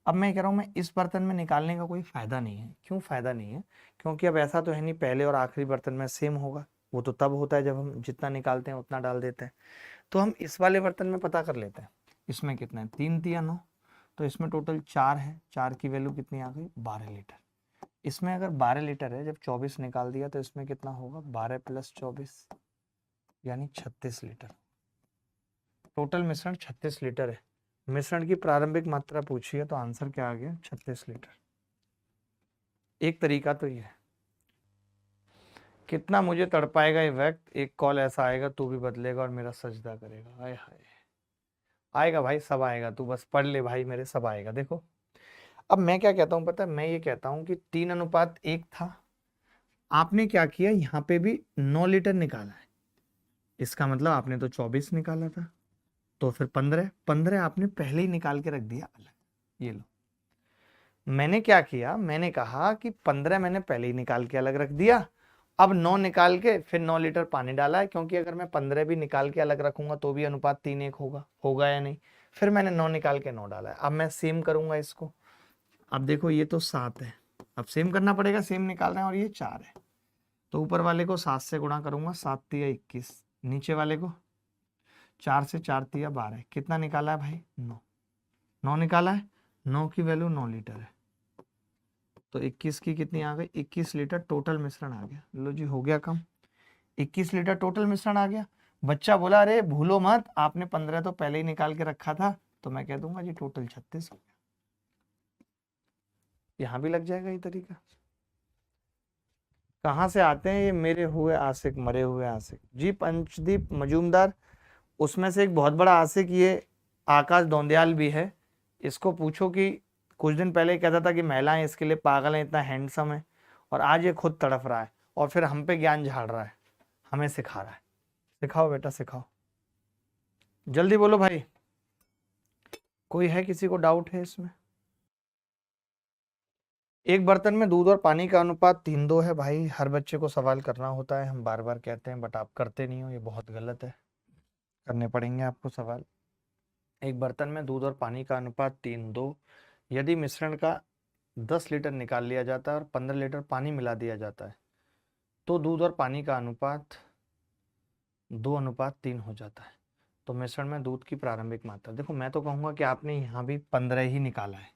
अब मैं कह रहा हूँ मैं इस बर्तन में निकालने का कोई फायदा नहीं है। क्यों फायदा नहीं है? क्योंकि अब ऐसा तो है नहीं पहले और आखिरी बर्तन में सेम होगा, वो तो तब होता है जब हम जितना निकालते हैं उतना डाल देते हैं। तो हम इस वाले बर्तन में पता कर लेते हैं, इसमें कितना है? 3 तिया 9, तो इसमें टोटल 4 है, 4 की वैल्यू कितनी आ गई? 12 लीटर। इसमें अगर 12 लीटर है, जब 24 निकाल दिया तो इसमें कितना होगा? 12 + 24 यानी 36 लीटर। टोटल मिश्रण 36 लीटर है। मिश्रण की प्रारंभिक मात्रा पूछी है तो आंसर क्या आ गया? 36 लीटर। एक तरीका तो ये है। कितना मुझे तड़पाएगा ये वक्त, एक कॉल ऐसा आएगा तू भी बदलेगा और मेरा सजदा करेगा। हाय हाय, आएगा भाई, सब आएगा, तू बस पढ़ ले भाई मेरे, सब आएगा। देखो अब मैं क्या कहता हूँ पता है, मैं ये कहता हूँ कि 3:1 था, आपने क्या किया, यहाँ पे भी 9 लीटर निकाला है, इसका मतलब आपने तो 24 निकाला था, तो फिर 15 आपने पहले ही निकाल के रख दिया अलग। ये लो, मैंने क्या किया, मैंने कहा कि 15 मैंने पहले ही निकाल के अलग रख दिया, अब 9 निकाल के फिर 9 लीटर पानी डाला है, क्योंकि अगर मैं 15 भी निकाल के अलग रखूंगा तो भी अनुपात 3:1 होगा या नहीं। फिर मैंने 9 निकाल के 9 डाला है। अब मैं सेम करूंगा इसको। अब देखो ये तो 7 है, अब सेम करना पड़ेगा, सेम निकाल रहे हैं, और ये 4 है, तो ऊपर वाले को 7 से गुणा करूंगा, 7 तिया 21, नीचे वाले को 4 से 4 तिया 12। कितना निकाला है भाई? 9 निकाला है, 9 की वैल्यू 9 लीटर है, तो 21 की कितनी आ गई? 21 लीटर टोटल मिश्रण आ गया। लो जी हो गया कम, 21 लीटर टोटल मिश्रण आ गया। बच्चा बोला अरे भूलो मत, आपने 15 तो पहले ही निकाल के रखा था, तो मैं कह दूंगा जी टोटल 36 हो गया। यहां भी लग जाएगा ये तरीका। कहां से आते हैं ये मेरे हुए आशिक, मरे हुए आशिक जी? पंचदीप मजूमदार, उसमें से एक बहुत बड़ा आशिक ये आकाश दोंदियाल भी है। इसको पूछो कि कुछ दिन पहले कहता था कि महिलाएं इसके लिए पागल हैं, इतना हैंडसम है, और आज ये खुद तड़फ रहा है और फिर हम पे ज्ञान झाड़ रहा है, हमें सिखा रहा है। सिखाओ बेटा सिखाओ, जल्दी बोलो भाई, कोई है किसी को डाउट है इसमें? एक बर्तन में दूध और पानी का अनुपात 3:2 है। भाई हर बच्चे को सवाल करना होता है, हम बार बार कहते हैं, बट आप करते नहीं हो, ये बहुत गलत है, करने पड़ेंगे आपको सवाल। एक बर्तन में दूध और पानी का अनुपात 3:2, यदि मिश्रण का 10 लीटर निकाल लिया जाता है और 15 लीटर पानी मिला दिया जाता है, तो दूध और पानी का अनुपात 2:3 हो जाता है। तो मिश्रण में दूध की प्रारंभिक मात्रा, देखो मैं तो कहूँगा कि आपने यहाँ भी 15 ही निकाला है,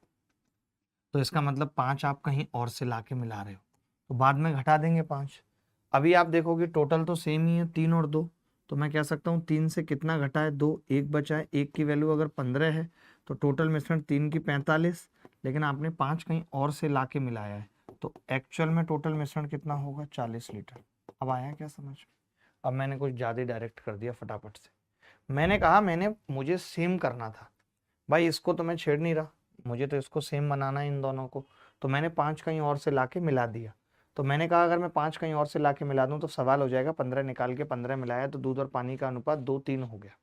तो इसका मतलब 5 आप कहीं और से ला के मिला रहे हो, तो बाद में घटा देंगे 5। अभी आप देखोगे टोटल तो सेम ही है 3 और 2, तो मैं कह सकता हूँ 3 से कितना घटा है? 2, 1 बचा है, 1 की वैल्यू अगर 15 है तो टोटल मिश्रण 3 की 45, लेकिन आपने 5 कहीं और से ला के मिलाया है, तो एक्चुअल में टोटल मिश्रण कितना होगा? 40 लीटर। अब आया क्या समझ? अब मैंने कुछ ज़्यादा डायरेक्ट कर दिया फटाफट से। मैंने कहा मुझे सेम करना था भाई, इसको तो मैं छेड़ नहीं रहा, मुझे तो इसको सेम बनाना है इन दोनों को, तो मैंने 5 कहीं और से ला के मिला दिया। तो मैंने कहा अगर मैं 5 कहीं और से ला के मिला दूं तो सवाल हो जाएगा, 15 निकाल के 15 मिलाया तो दूध और पानी का अनुपात 2:3 हो गया,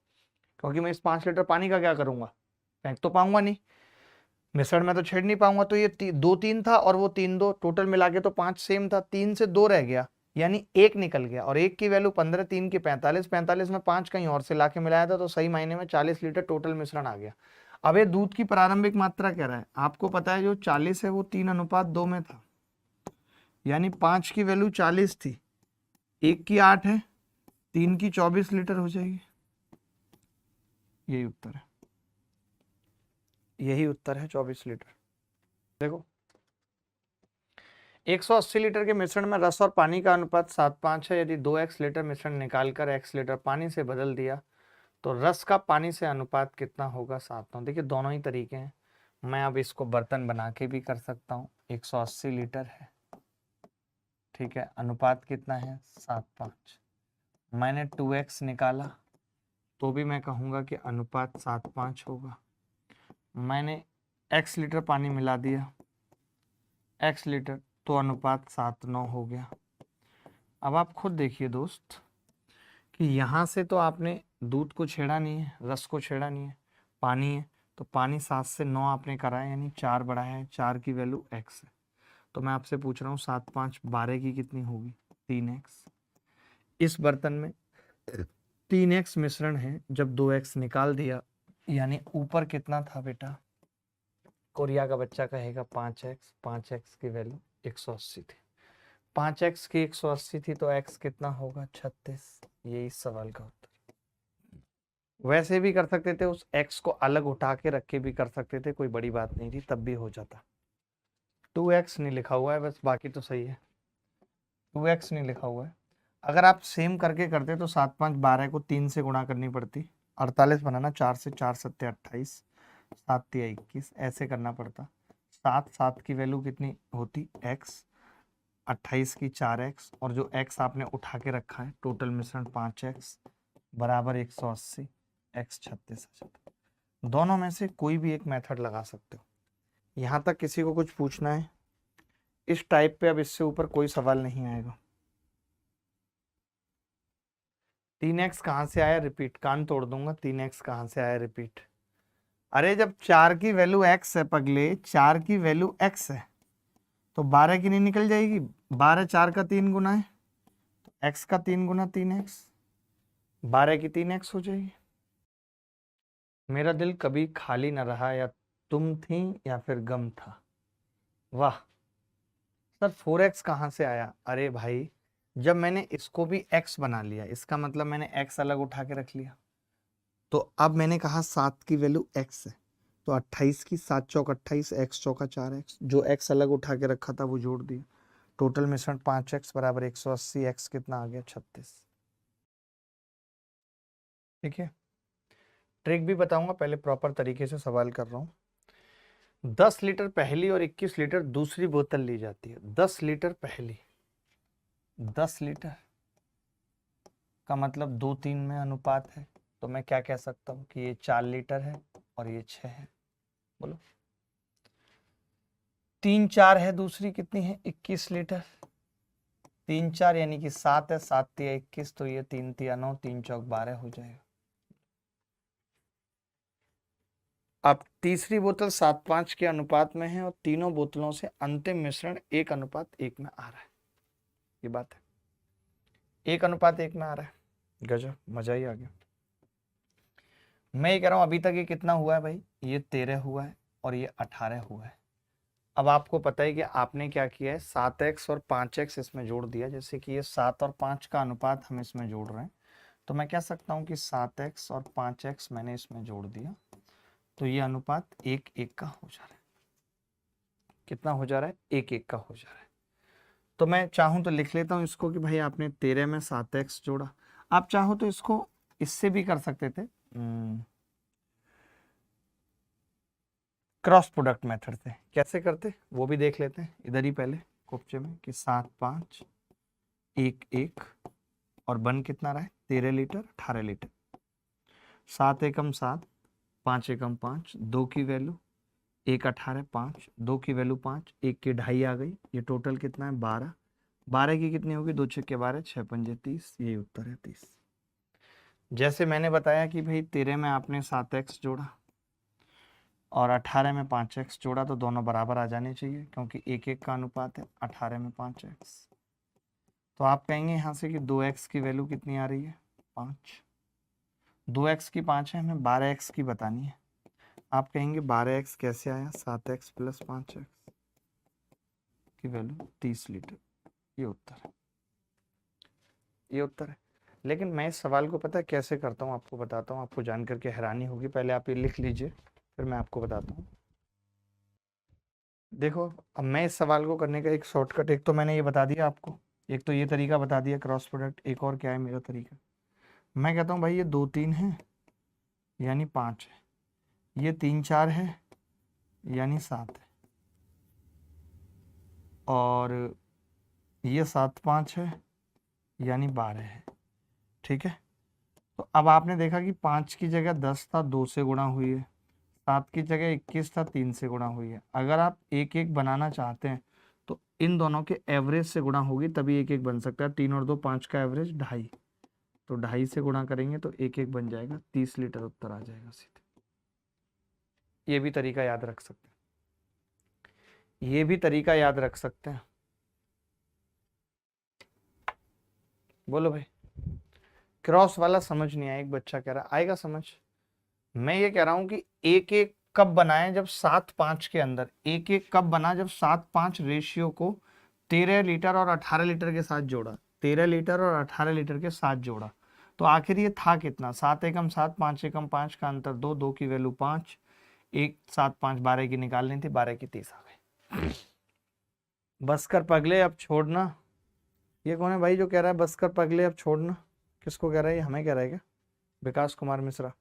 क्योंकि मैं इस 5 लीटर पानी का क्या करूंगा? फेंक तो पाऊंगा नहीं, मिश्रण में तो छेड़ नहीं पाऊंगा, तो ये 2:3 था और वो 3:2, टोटल मिला के तो 5 सेम था, 3 से 2 रह गया, यानी एक निकल गया और एक की वैल्यू 15, 3 की 45, 45 में 5 कहीं और से लाके मिलाया था, तो सही मायने में 40 लीटर टोटल मिश्रण आ गया। अब ये दूध की प्रारंभिक मात्रा कह रहा है, आपको पता है जो 40 है वो 3:2 में था, यानी 5 की वैल्यू 40 थी, एक की 8 है, 3 की 24 लीटर हो जाएगी। यही उत्तर है, यही उत्तर है 24 लीटर। देखो 180 लीटर के मिश्रण में रस और पानी का अनुपात 7:5 है। यदि 2x लीटर मिश्रण निकालकर x लीटर पानी से बदल दिया तो रस का पानी से अनुपात कितना होगा? 7:9। देखिए दोनों ही तरीके हैं, मैं अब इसको बर्तन बना के भी कर सकता हूँ। 180 लीटर है, ठीक है, अनुपात कितना है? 7:5। मैंने 2x निकाला तो भी मैं कहूँगा कि अनुपात 7:5 होगा। मैंने x लीटर पानी मिला दिया, x लीटर, तो अनुपात 7:9 हो गया। अब आप खुद देखिए दोस्त कि यहाँ से तो आपने दूध को छेड़ा नहीं है, रस को छेड़ा नहीं है, पानी है, तो पानी 7 से 9 आपने करा है, यानी 4 बढ़ाया है, 4 की वैल्यू x है। तो मैं आपसे पूछ रहा हूँ 7:5 12 की कितनी होगी? 3x। इस बर्तन में 3x मिश्रण है, जब 2x निकाल दिया, यानी ऊपर कितना था बेटा? कोरिया का बच्चा कहेगा 5x। 5x की वैल्यू 180 थी, 5x की 180 थी, तो x कितना होगा? 36। यही सवाल का उत्तर। वैसे भी कर सकते थे, उस x को अलग उठा के रख के भी कर सकते थे, कोई बड़ी बात नहीं थी, तब भी हो जाता। 2x नहीं लिखा हुआ है बस, बाकी तो सही है। 2x नहीं लिखा हुआ है। अगर आप सेम करके करते तो 7:5 12 को 3 से गुणा करनी पड़ती, 48 बनाना, 4 से 4 7 28, 7 3 21, ऐसे करना पड़ता। 7 7 की वैल्यू कितनी होती? x, 28 की 4x, और जो x आपने उठा के रखा है टोटल मिश्रण 5x बराबर 180, x 36 आ जाता। दोनों में से कोई भी एक मेथड लगा सकते हो। यहाँ तक किसी को कुछ पूछना है? इस टाइप पे अब इससे ऊपर कोई सवाल नहीं आएगा। 3x कहाँ से आया? रिपीट, कान तोड़ दूंगा। 3x कहाँ से आया? रिपीट। अरे जब 4 की वैल्यू x है पगले, 4 की वैल्यू x है, तो 12 की नहीं निकल जाएगी? 12 4 का 3 गुना है, तो x का 3 गुना 3x, 12 की 3x हो जाएगी। मेरा दिल कभी खाली न रहा, या तुम थी या फिर गम था। वाह सर, 4x कहाँ से आया? अरे भाई जब मैंने इसको भी x बना लिया, इसका मतलब मैंने x अलग उठा के रख लिया, तो अब मैंने कहा 7 की वैल्यू x है, तो 28 की 7 चौक 28, x चौका 4x, जो x अलग उठा के रखा था वो जोड़ दिया, टोटल मिश्रण 5x बराबर 180, x कितना आ गया? 36। ठीक है, ट्रिक भी बताऊंगा, पहले प्रॉपर तरीके से सवाल कर रहा हूँ। 10 लीटर पहली और 21 लीटर दूसरी बोतल ली जाती है। 10 लीटर पहली, 10 लीटर का मतलब 2:3 में अनुपात है, तो मैं क्या कह सकता हूँ कि ये 4 लीटर है और ये 6 है। बोलो 3 4 है, दूसरी कितनी है? 21 लीटर। 3 4 यानी कि 7 है, 7 3 21, तो ये 3 3 9, 3 चौक 12 हो जाएगा। अब तीसरी बोतल 7:5 के अनुपात में है और तीनों बोतलों से अंतिम मिश्रण 1:1 में आ रहा है। ये बात है, 1:1 में आ रहा है। गजब, मजा ही आ गया। मैं ये कह रहा हूं अभी तक ये कितना हुआ है भाई? ये 13 हुआ है और ये 18 हुआ है। अब आपको पता है कि आपने क्या किया है, 7x और 5x इसमें जोड़ दिया। जैसे कि ये 7 और 5 का अनुपात हम इसमें जोड़ रहे हैं, तो मैं कह सकता हूं कि 7x और 5x मैंने इसमें जोड़ दिया, तो ये अनुपात 1:1 का हो जा रहा है। कितना हो जा रहा है? 1:1 का हो जा रहा है। तो मैं चाहूं तो लिख लेता हूं इसको कि भाई आपने 13 में 7x जोड़ा। आप चाहो तो इसको इससे भी कर सकते थे, क्रॉस प्रोडक्ट मेथड से। कैसे करते वो भी देख लेते हैं इधर ही पहले कोपचे में, कि 7 5 1 1 और बन कितना रहा है? 13 लीटर 18 लीटर। 7 एकम 7, 5 एकम 5, 2 की वैल्यू 1 18 5, 2 की वैल्यू 5, 1 की 2.5 आ गई, ये टोटल कितना है? 12। 12 की कितनी होगी? 2 6 12, 6 5 30, यही उत्तर है 30। जैसे मैंने बताया कि भाई 13 में आपने 7x जोड़ा और 18 में 5x जोड़ा, तो दोनों बराबर आ जाने चाहिए, क्योंकि 1:1 का अनुपात है। 18 में 5x, तो आप कहेंगे यहाँ से कि 2x की वैल्यू कितनी आ रही है, 5। 2x की 5 है, हमें 12x की बतानी है। आप कहेंगे 12x कैसे आया, 7x प्लस 5x की वैल्यू 30 लीटर। ये उत्तर है, ये उत्तर है। लेकिन मैं इस सवाल को पता है कैसे करता हूँ, आपको बताता हूँ, आपको जान करके हैरानी होगी। पहले आप ये लिख लीजिए, फिर मैं आपको बताता हूँ। देखो, अब मैं इस सवाल को करने का एक शॉर्टकट, एक तो मैंने ये बता दिया आपको, एक तो ये तरीका बता दिया क्रॉस प्रोडक्ट, एक और क्या है मेरा तरीका। मैं कहता हूँ भाई ये 2 3 है यानी 5 है, ये 3 4 है यानी 7 है, और ये 7 5 है यानी 12 है। ठीक है, तो अब आपने देखा कि 5 की जगह 10 था, 2 से गुणा हुई है, 7 की जगह 21 था, 3 से गुणा हुई है। अगर आप एक एक बनाना चाहते हैं तो इन दोनों के एवरेज से गुणा होगी, तभी एक एक बन सकता है। 3 और 2 5 का एवरेज 2.5, तो 2.5 से गुणा करेंगे तो एक एक बन जाएगा, 30 लीटर उत्तर आ जाएगा सीधे। ये भी तरीका याद रख सकते हैं, ये भी तरीका याद रख सकते हैं। बोलो भाई, क्रॉस वाला समझ नहीं आया, एक बच्चा कह रहा आएगा समझ। मैं ये कह रहा हूं कि एक एक कब बनाए, जब 7 5 के अंदर, एक एक कब बना जब 7 5 रेशियो को 13 लीटर और 18 लीटर के साथ जोड़ा, 13 लीटर और 18 लीटर के साथ जोड़ा। तो आखिर ये था कितना, 7 एकम 7, 5 एकम 5 का अंतर 2, 2 की वैल्यू 5, 1 7 5 12 की निकालनी थी, 12 की 30 आ गई। बस कर पगले अब छोड़ना। ये कौन है भाई जो कह रहा है बस कर पगले अब छोड़ना? किसको कह रहा है, ये हमें कह रहा है क्या? विकास कुमार मिश्रा।